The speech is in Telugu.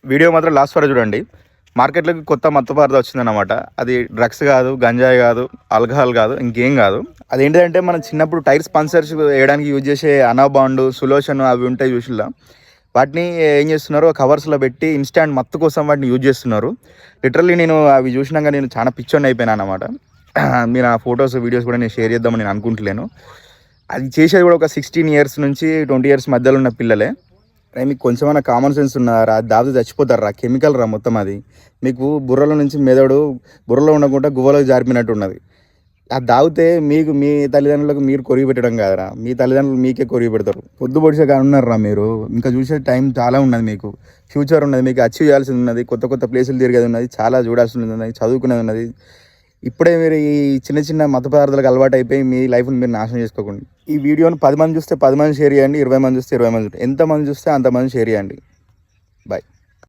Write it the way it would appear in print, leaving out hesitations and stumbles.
వీడియో మాత్రం లాస్ట్ వరకు చూడండి. మార్కెట్లోకి కొత్త మత్తు పదార్థం వచ్చిందన్నమాట. అది డ్రగ్స్ కాదు, గంజాయి కాదు, ఆల్కహాల్ కాదు, ఇంకేం కాదు. అదేంటిదంటే మనం చిన్నప్పుడు టైర్ స్పాన్సర్స్ వేయడానికి యూజ్ చేసే అనాబాండు, సులోషన్ అవి ఉంటాయి చూసిల్లా, వాటిని ఏం చేస్తున్నారు కవర్స్లో పెట్టి ఇన్స్టాంట్ మత్తు కోసం వాటిని యూజ్ చేస్తున్నారు. లిటరల్లీ నేను అవి చూసినాక నేను చాలా పిచ్చోని అయిపోయాను అన్నమాట. మీరు ఆ ఫొటోస్ వీడియోస్ కూడా నేను షేర్ చేద్దామని నేను అనుకుంటలేను. అది చేసేది కూడా ఒక 16 ఇయర్స్ నుంచి 20 ఇయర్స్ మధ్యలో ఉన్న పిల్లలే. మీకు కొంచెమైనా కామన్ సెన్స్ ఉన్నారా? దాదాపు చచ్చిపోతారు రా, కెమికల్ రా మొత్తం. అది మీకు బుర్రలో నుంచి మెదడు బుర్రలో ఉండకుండా గువ్వలోకి జారిపినట్టు ఉన్నది. అది తాగితే మీకు మీ తల్లిదండ్రులకు మీరు కొరిగి పెట్టడం కాదురా, మీ తల్లిదండ్రులు మీకే కొరిగి పెడతారు. పొద్దు పొడిచే ఉన్నారా మీరు. ఇంకా చూసే టైం చాలా ఉన్నది, మీకు ఫ్యూచర్ ఉన్నది, మీకు అచీవ్ చేయాల్సింది ఉన్నది, కొత్త కొత్త ప్లేసులు తిరిగేది ఉన్నది, చాలా చూడాల్సింది ఉన్నది, చదువుకునేది ఉన్నది. ఇప్పుడే మీరు ఈ చిన్న చిన్న మత పదార్థాలకు అలవాటు అయిపోయి మీ లైఫ్ని మీరు నాశనం చేసుకోకండి. ఈ వీడియోని 10 మంది చూస్తే 10 మంది షేర్ చేయండి, 20 మంది చూస్తే 20 మంది, ఎంతమంది చూస్తే అంతమంది షేర్ చేయండి. బాయ్.